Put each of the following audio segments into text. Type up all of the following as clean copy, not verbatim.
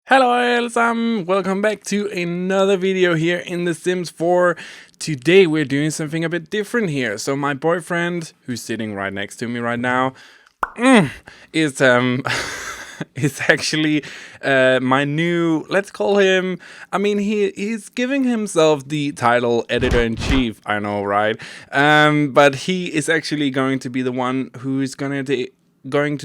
Hello allesammans, welcome back to another video here in The Sims 4. Today we're doing something a bit different here. So my boyfriend, who's sitting right next to me right now, is is actually my new, let's call him, he's giving himself the title editor-in-chief, I know, right? But he is actually going to be the one who is going to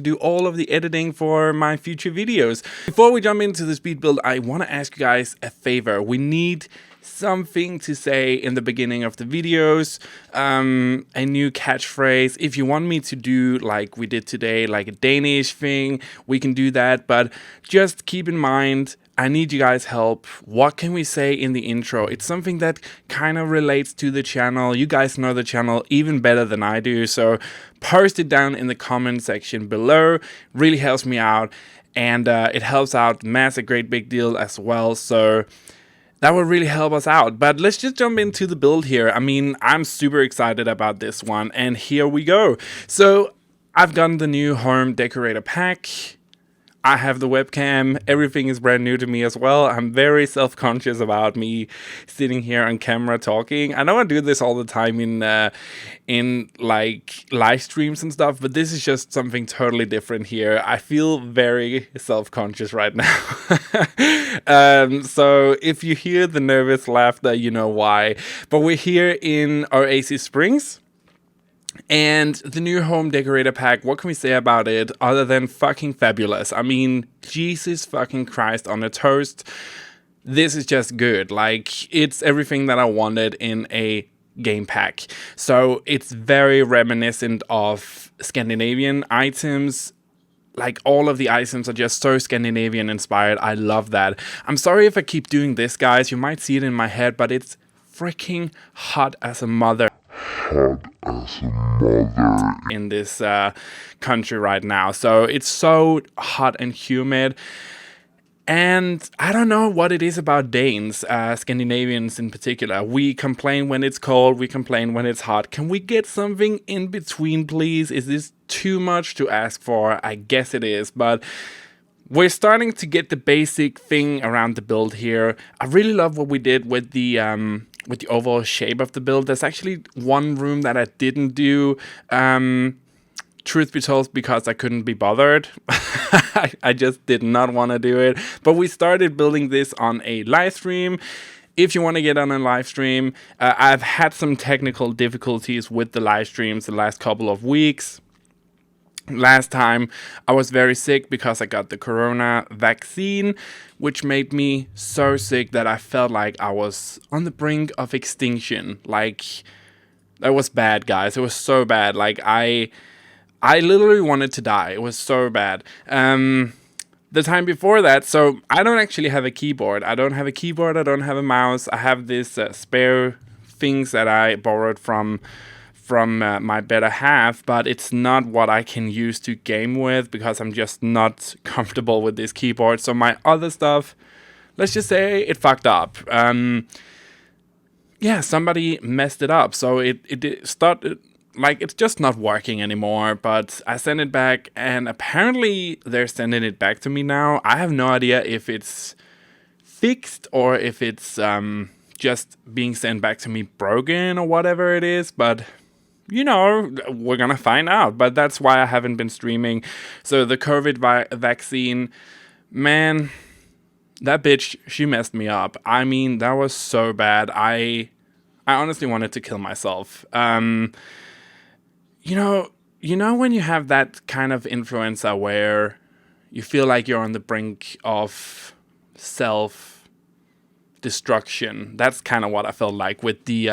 do all of the editing for my future videos. Before we jump into the speed build, I want to ask you guys a favor. We need something to say in the beginning of the videos, a new catchphrase. If you want me to do like we did today, like a Danish thing, we can do that, but just keep in mind, I need you guys' help. What can we say in the intro? It's something that kind of relates to the channel. You guys know the channel even better than I do, so post it down in the comment section below. Really helps me out, and it helps out Matt's a great big deal as well, so that would really help us out. But let's just jump into the build here. I mean, I'm super excited about this one, and here we go. So I've gotten the new home decorator pack. I have the webcam, everything is brand new to me as well. I'm very self-conscious about me sitting here on camera talking. I know I do this all the time in like live streams and stuff, but this is just something totally different here. I feel very self-conscious right now. So if you hear the nervous laughter, you know why. But we're here in Oasis Springs. And the new home decorator pack, what can we say about it other than fucking fabulous? I mean, Jesus fucking Christ on a toast. This is just good. Like, it's everything that I wanted in a game pack. So it's very reminiscent of Scandinavian items. Like, all of the items are just so Scandinavian inspired. I love that. I'm sorry if I keep doing this, guys. You might see it in my head, but it's freaking hot as a mother in this country right now. So it's so hot and humid, and I don't know what it is about Danes, Scandinavians in particular. We complain when it's cold, we complain when it's hot. Can we get something in between, please? Is this too much to ask for? I guess it is, but we're starting to get the basic thing around the build here. I really love what we did with the overall shape of the build. There's actually one room that I didn't do, truth be told, because I couldn't be bothered. I just did not want to do it. But we started building this on a live stream. If you want to get on a live stream, I've had some technical difficulties with the live streams the last couple of weeks. Last time I was very sick because I got the corona vaccine, which made me so sick that I felt like I was on the brink of extinction. Like, that was bad, guys. It was so bad. Like, I literally wanted to die. It was so bad. The time before that, so I don't actually have a keyboard. I don't have a mouse. I have this spare things that I borrowed from my better half, but it's not what I can use to game with because I'm just not comfortable with this keyboard. So my other stuff, let's just say it fucked up. Yeah, somebody messed it up. So it started, like, it's just not working anymore, but I sent it back, and apparently they're sending it back to me now. I have no idea if it's fixed or if it's just being sent back to me broken or whatever it is, but you know, we're gonna find out. But that's why I haven't been streaming. So the COVID vaccine, man, that bitch, she messed me up. I mean, that was so bad. I honestly wanted to kill myself. You know when you have that kind of influenza where you feel like you're on the brink of self-destruction. That's kind of what I felt like with the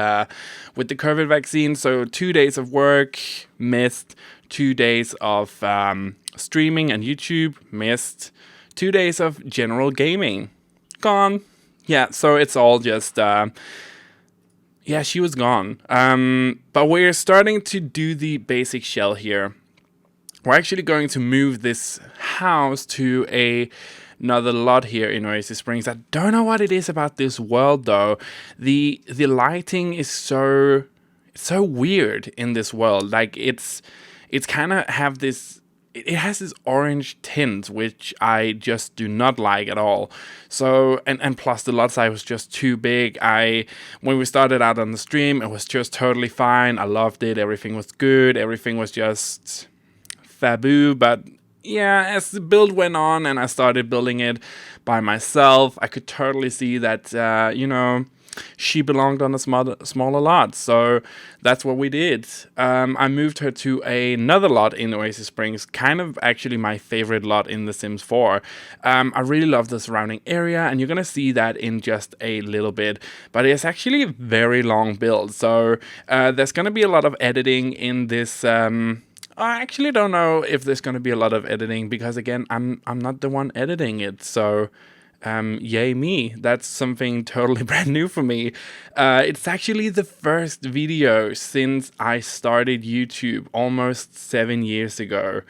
COVID vaccine. So 2 days of work missed, 2 days of streaming and YouTube missed, 2 days of general gaming gone. Yeah, so it's all just yeah, she was gone. But we're starting to do the basic shell here. We're actually going to move this house to another lot here in Oasis Springs. I don't know what it is about this world though. The lighting is so weird in this world. Like, it's kind of have this it has this orange tint, which I just do not like at all. So, and plus the lot size was just too big. When we started out on the stream, it was just totally fine. I loved it. Everything was good. Everything was just faboo. But yeah, as the build went on and I started building it by myself, I could totally see that, she belonged on a smaller lot. So that's what we did. I moved her to another lot in Oasis Springs, kind of actually my favorite lot in The Sims 4. I really love the surrounding area, and you're going to see that in just a little bit. But it's actually a very long build. So there's going to be a lot of editing in this. I actually don't know if there's going to be a lot of editing because, again, I'm not the one editing it. So yay me. That's something totally brand new for me. It's actually the first video since I started YouTube almost 7 years ago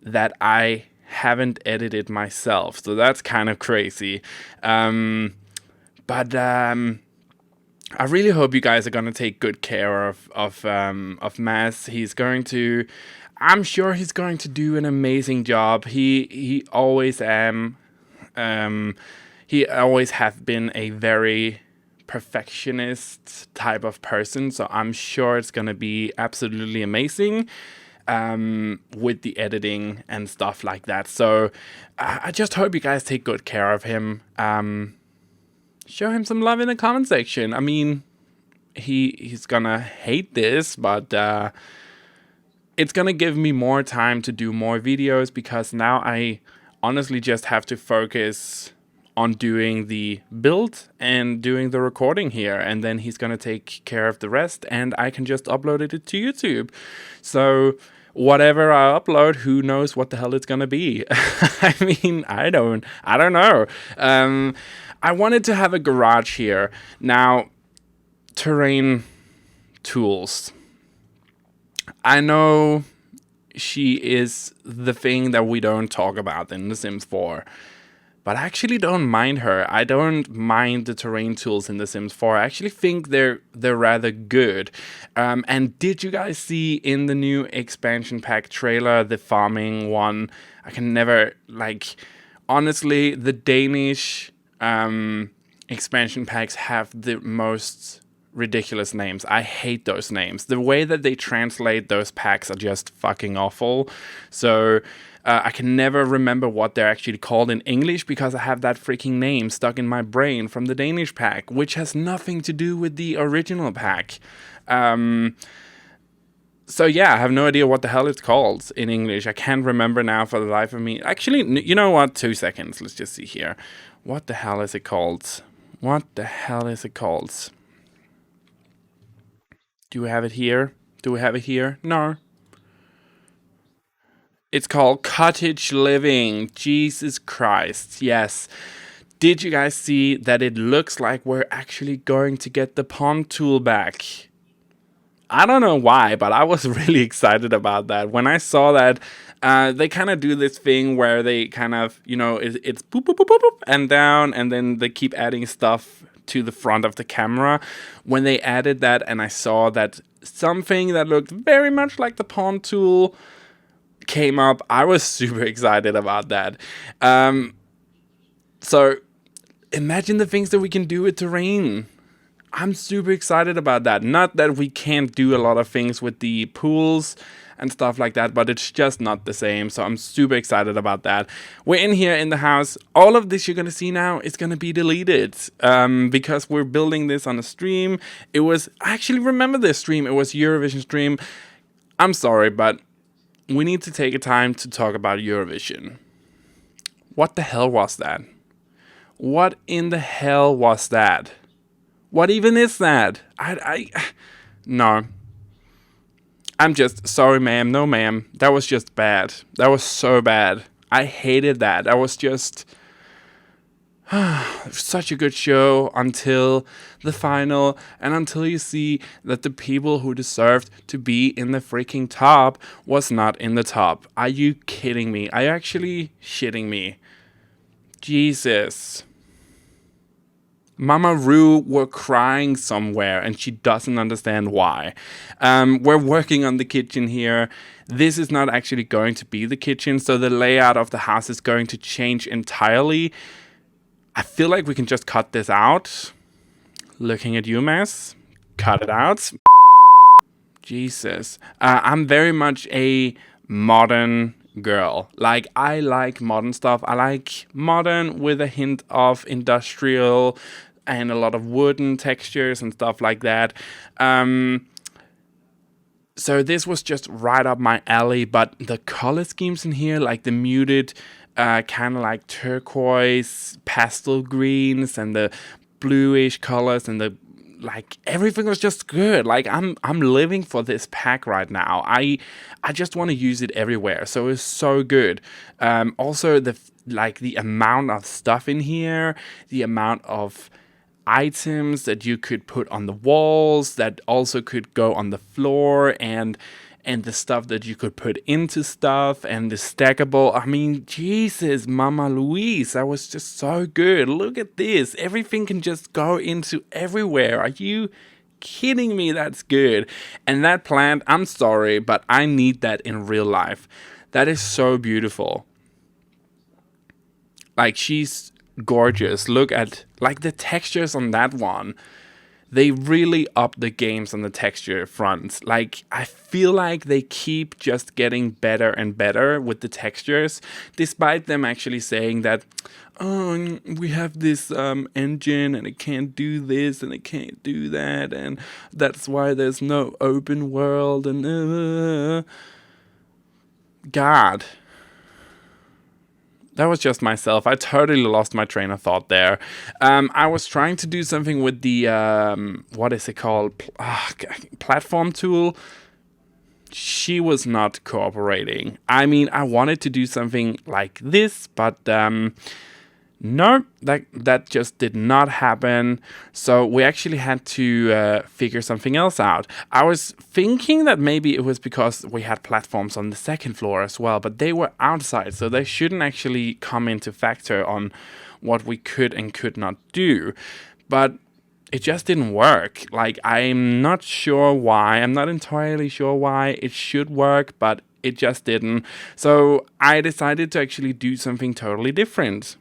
that I haven't edited myself. So that's kind of crazy. But I really hope you guys are going to take good care of Mass. I'm sure he's going to do an amazing job. He always he always have been a very perfectionist type of person, so I'm sure it's gonna be absolutely amazing with the editing and stuff like that. So I just hope you guys take good care of him. Show him some love in the comment section. I mean, he's gonna hate this, but it's gonna give me more time to do more videos because now I honestly just have to focus on doing the build and doing the recording here, and then he's gonna take care of the rest and I can just upload it to YouTube. So whatever I upload, who knows what the hell it's gonna be. I mean, I don't know. I wanted to have a garage here. Now, terrain tools. I know she is the thing that we don't talk about in The Sims 4. But I actually don't mind her. I don't mind the terrain tools in The Sims 4. I actually think they're rather good. And did you guys see in the new expansion pack trailer, the farming one? I can never, honestly, the Danish expansion packs have the most ridiculous names. I hate those names. The way that they translate those packs are just fucking awful. So I can never remember what they're actually called in English because I have that freaking name stuck in my brain from the Danish pack, which has nothing to do with the original pack. So yeah, I have no idea what the hell it's called in English. I can't remember now for the life of me. Actually, you know what? 2 seconds. Let's just see here. What the hell is it called? What the hell is it called? Do we have it here? Do we have it here? No. It's called Cottage Living. Jesus Christ. Yes. Did you guys see that it looks like we're actually going to get the pond tool back? I don't know why, but I was really excited about that. When I saw that, they kind of do this thing where they kind of, it's boop, boop, boop, boop, boop, and down, and then they keep adding stuff to the front of the camera. When they added that and I saw that something that looked very much like the pawn tool came up, I was super excited about that. So imagine the things that we can do with terrain. I'm super excited about that. Not that we can't do a lot of things with the pools and stuff like that, but it's just not the same. So I'm super excited about that. We're in here in the house. All of this you're going to see now is going to be deleted because we're building this on a stream. I actually remember this stream. It was Eurovision stream. I'm sorry, but we need to take a time to talk about Eurovision. What the hell was that? What in the hell was that? What even is that? No. I'm just sorry, ma'am. No, ma'am. That was just bad. That was so bad. I hated that. That was just such a good show until the final and until you see that the people who deserved to be in the freaking top was not in the top. Are you kidding me? Are you actually shitting me? Jesus. Mama Roo were crying somewhere and she doesn't understand why. We're working on the kitchen here. This is not actually going to be the kitchen, so the layout of the house is going to change entirely. I feel like we can just cut this out. Looking at you, Mess. Cut it out. Jesus. I'm very much a modern girl. Like, I like modern stuff. I like modern with a hint of industrial and a lot of wooden textures and stuff like that. So this was just right up my alley, but the color schemes in here, like the muted kind of like turquoise pastel greens and the bluish colors and the like, everything was just good. Like, I'm living for this pack right now. I just want to use it everywhere. So it's so good. Also the amount of stuff in here, the amount of items that you could put on the walls that also could go on the floor, and the stuff that you could put into stuff, and the stackable. I mean, Jesus, Mama Louise, that was just so good. Look at this. Everything can just go into everywhere. Are you kidding me? That's good. And that plant, I'm sorry, but I need that in real life. That is so beautiful. Like, she's gorgeous. Look at like the textures on that one. They really up the games on the texture front. Like, I feel like they keep just getting better and better with the textures, despite them actually saying that, oh, we have this engine and it can't do this and it can't do that, and that's why there's no open world, and God. That was just myself. I totally lost my train of thought there. I was trying to do something with the, what is it called? Platform tool. She was not cooperating. I mean, I wanted to do something like this, but no, that just did not happen. So we actually had to figure something else out. I was thinking that maybe it was because we had platforms on the second floor as well, but they were outside, so they shouldn't actually come into factor on what we could and could not do. But it just didn't work. Like, I'm not sure why. I'm not entirely sure why. It should work, but it just didn't. So I decided to actually do something totally different.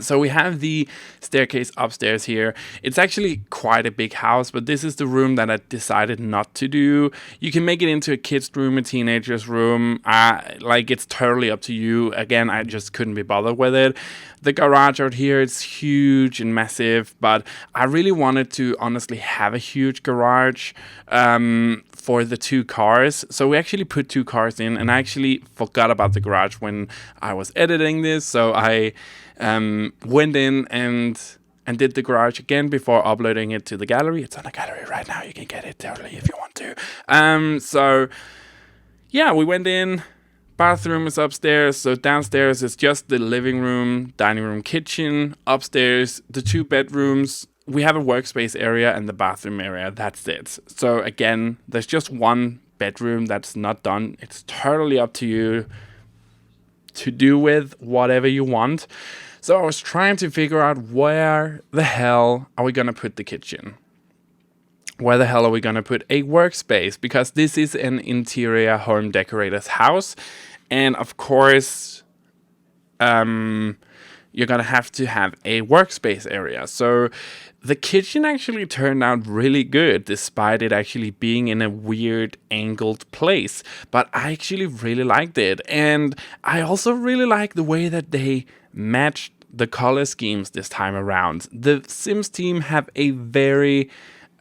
So we have the staircase upstairs here. It's actually quite a big house, but this is the room that I decided not to do. You can make it into a kid's room, a teenager's room. Like, it's totally up to you. Again, I just couldn't be bothered with it. The garage out here, it's huge and massive, but I really wanted to honestly have a huge garage for the 2 cars. So we actually put 2 cars in, and I actually forgot about the garage when I was editing this. So I went in and did the garage again before uploading it to the gallery. It's on the gallery right now. You can get it totally if you want to. So yeah, we went in. Bathroom is upstairs. So downstairs is just the living room, dining room, kitchen. Upstairs, the 2 bedrooms. We have a workspace area and the bathroom area. That's it. So again, there's just 1 bedroom that's not done. It's totally up to you to do with whatever you want. So I was trying to figure out, where the hell are we going to put the kitchen? Where the hell are we going to put a workspace? Because this is an interior home decorator's house. And of course, you're going to have a workspace area. So the kitchen actually turned out really good, despite it actually being in a weird angled place. But I actually really liked it. And I also really like the way that they matched the color schemes this time around. The Sims team have a very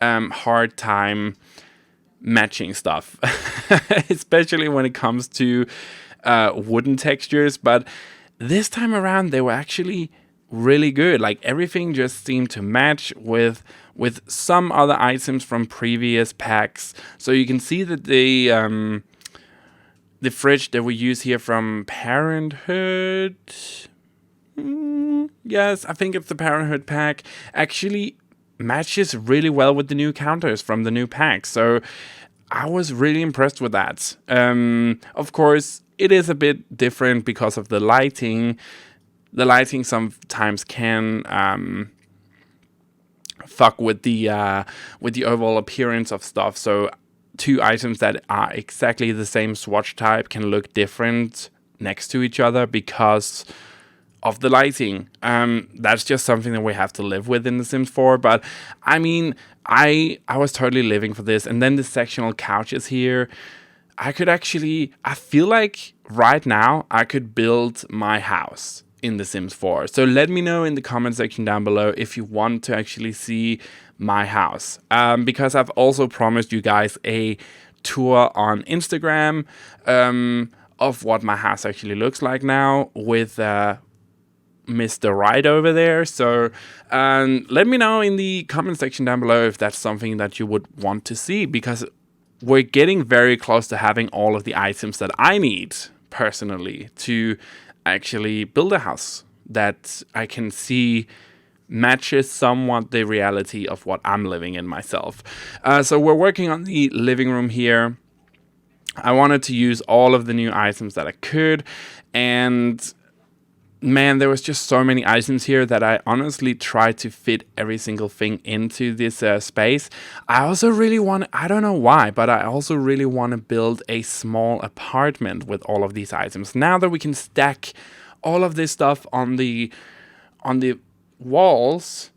hard time matching stuff, especially when it comes to wooden textures. But this time around, they were actually really good. Like, everything just seemed to match with some other items from previous packs. So you can see that the fridge that we use here from Parenthood, yes, I think it's the Parenthood pack, actually matches really well with the new counters from the new pack. So I was really impressed with that. Of course, it is a bit different because of the lighting. The lighting sometimes can fuck with the overall appearance of stuff. So two items that are exactly the same swatch type can look different next to each other because of the lighting. That's just something that we have to live with in The Sims 4. But I mean, I was totally living for this. And then the sectional couches here. I feel like right now I could build my house in The Sims 4. So let me know in the comment section down below if you want to actually see my house. Because I've also promised you guys a tour on Instagram of what my house actually looks like now with Mr. Right over there. So let me know in the comment section down below if that's something that you would want to see, because we're getting very close to having all of the items that I need personally to actually build a house that I can see matches somewhat the reality of what I'm living in myself. So we're working on the living room here. I wanted to use all of the new items that I could, and man, there was just so many items here that I honestly tried to fit every single thing into this space. I also really I don't know why, but I also really want to build a small apartment with all of these items. Now that we can stack all of this stuff on the walls,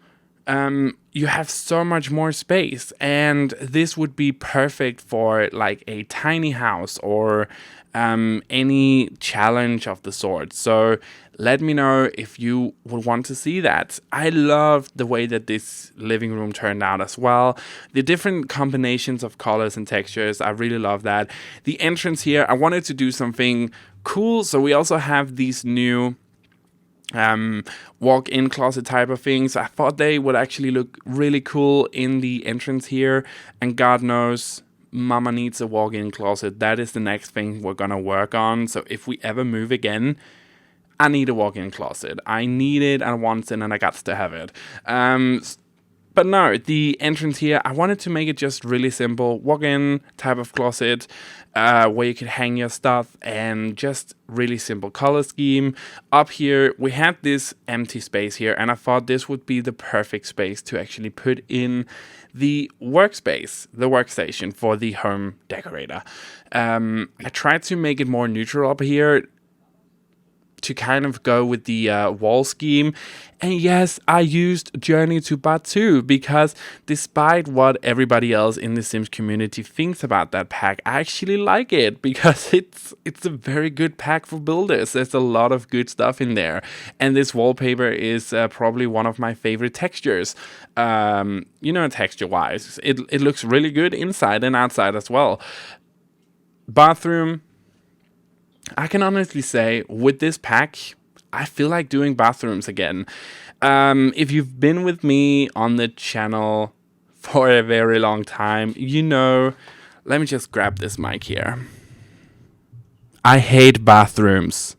you have so much more space, and this would be perfect for like a tiny house or any challenge of the sort. So let me know if you would want to see that. I love the way that this living room turned out as well. The different combinations of colors and textures, I really love that. The entrance here, I wanted to do something cool. So we also have these new walk-in closet type of things. I thought they would actually look really cool in the entrance here. And God knows, Mama needs a walk-in closet. That is the next thing we're gonna work on. So if we ever move again, I need a walk-in closet. I need it, I want it, and I got to have it. But no, the entrance here, I wanted to make it just really simple. Walk-in type of closet where you could hang your stuff, and just really simple color scheme. Up here, we had this empty space here, and I thought this would be the perfect space to actually put in the workspace, the workstation for the home decorator. I tried to make it more neutral up here to kind of go with the wall scheme. And yes, I used Journey to Batu because despite what everybody else in the Sims community thinks about that pack, I actually like it because it's a very good pack for builders. There's a lot of good stuff in there. And this wallpaper is probably one of my favorite textures. Texture-wise. It looks really good inside and outside as well. Bathroom, I can honestly say with this pack, I feel like doing bathrooms again. If you've been with me on the channel for a very long time, you know, let me just grab this mic here. I hate bathrooms.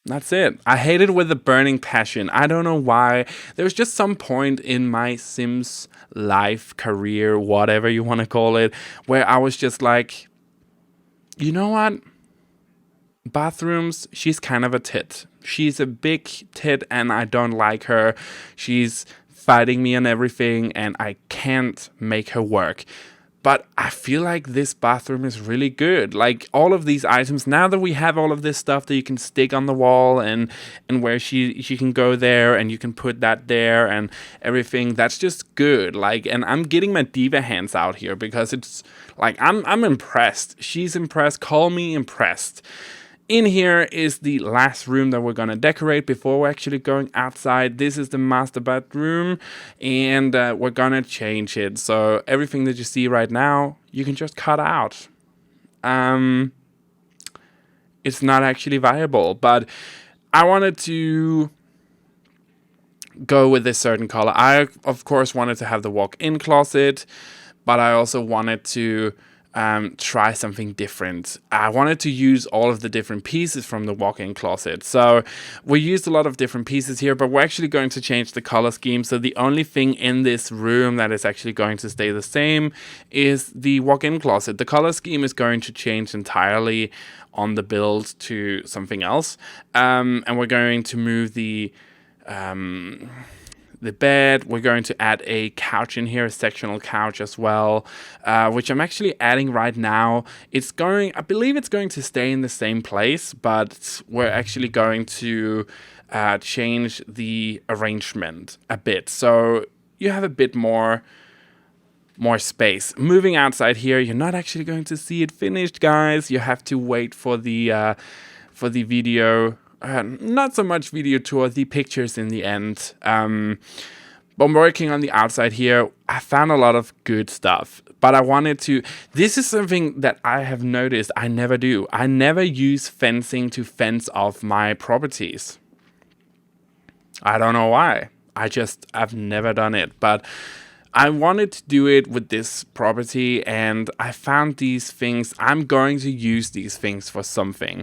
That's it. I hate it with a burning passion. I don't know why. There was just some point in my Sims life, career, whatever you want to call it, where I was just like, you know what? Bathrooms, she's kind of a tit. She's a big tit and I don't like her. She's fighting me on everything and I can't make her work. But I feel like this bathroom is really good. Like all of these items, now that we have all of this stuff that you can stick on the wall and where she can go there and you can put that there and everything, that's just good. Like, and I'm getting my diva hands out here because it's like, I'm impressed. She's impressed. Call me impressed. In here is the last room that we're gonna decorate before we're actually going outside. This is the master bedroom, and we're gonna change it. So everything that you see right now, you can just cut out. It's not actually viable, but I wanted to go with this certain color. I, of course, wanted to have the walk-in closet, but I also wanted to try something different. I wanted to use all of the different pieces from the walk-in closet. So we used a lot of different pieces here, but we're actually going to change the color scheme. So the only thing in this room that is actually going to stay the same is the walk-in closet. The color scheme is going to change entirely on the build to something else. And we're going to move the the bed. We're going to add a couch in here, a sectional couch as well, which I'm actually adding right now. I believe it's going to stay in the same place, but we're actually going to change the arrangement a bit. So you have a bit more space. Moving outside here, you're not actually going to see it finished, guys. You have to wait for the video, not so much video tour, the pictures in the end. But I'm working on the outside here. I found a lot of good stuff, but I wanted to, this is something that I have noticed I never do. I never use fencing to fence off my properties. I don't know why. I've never done it, but I wanted to do it with this property, and I found these things. I'm going to use these things for something,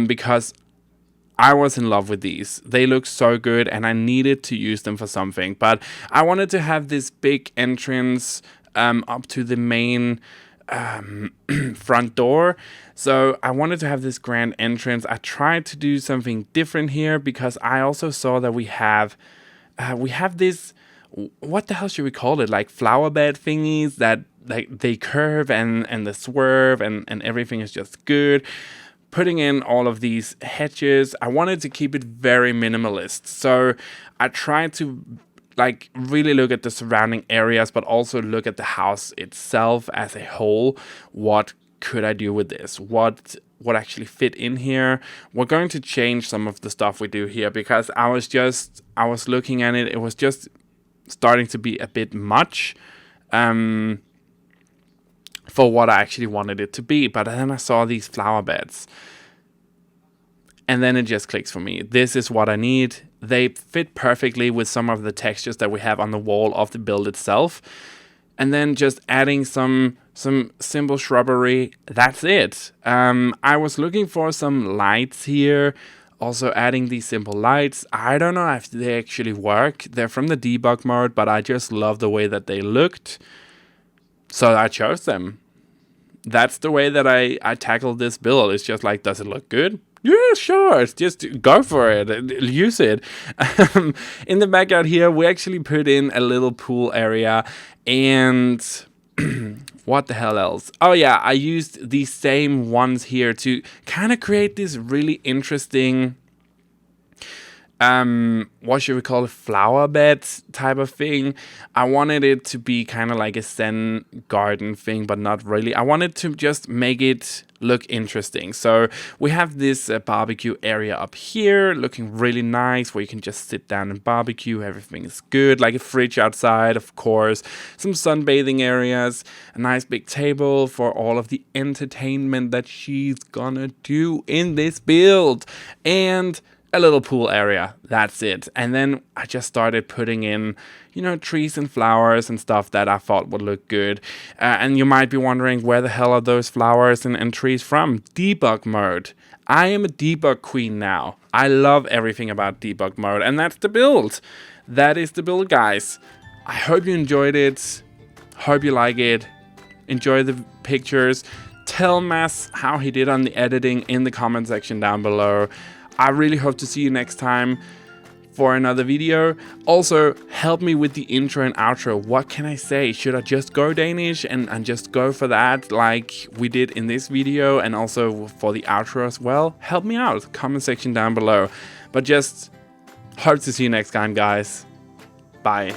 because I was in love with these. They look so good, and I needed to use them for something. But I wanted to have this big entrance up to the main front door. So I wanted to have this grand entrance. I tried to do something different here because I also saw that we have this, what the hell should we call it? Like flower bed thingies that like they curve and they swerve and everything is just good. Putting in all of these hedges, I wanted to keep it very minimalist. So I tried to like really look at the surrounding areas, but also look at the house itself as a whole. What could I do with this? What actually fit in here? We're going to change some of the stuff we do here because I was looking at it. It was just starting to be a bit much for what I actually wanted it to be. But then I saw these flower beds, and then it just clicks for me. This is what I need. They fit perfectly with some of the textures that we have on the wall of the build itself. And then just adding some simple shrubbery. That's it. I was looking for some lights here. Also adding these simple lights. I don't know if they actually work. They're from the debug mode, but I just love the way that they looked. So I chose them. That's the way that I tackled this build. It's just like, does it look good? Yeah, sure. Just go for it. Use it. In the backyard here, we actually put in a little pool area. And what the hell else? Oh yeah, I used these same ones here to kind of create this really interesting, what should we call it, flower bed type of thing. I wanted it to be kind of like a Zen garden thing, but not really. I wanted to just make it look interesting. So we have this barbecue area up here looking really nice, where you can just sit down and barbecue. Everything is good, like a fridge outside, of course, some sunbathing areas, a nice big table for all of the entertainment that she's gonna do in this build, and a little pool area. That's it. And then I just started putting in, trees and flowers and stuff that I thought would look good. And you might be wondering, where the hell are those flowers and trees from? Debug mode. I am a debug queen now. I love everything about debug mode, and that's the build. That is the build, guys. I hope you enjoyed it. Hope you like it. Enjoy the pictures. Tell Mas how he did on the editing in the comment section down below. I really hope to see you next time for another video. Also, help me with the intro and outro. What can I say? Should I just go Danish and just go for that like we did in this video, and also for the outro as well? Help me out. Comment section down below. But just hope to see you next time, guys. Bye.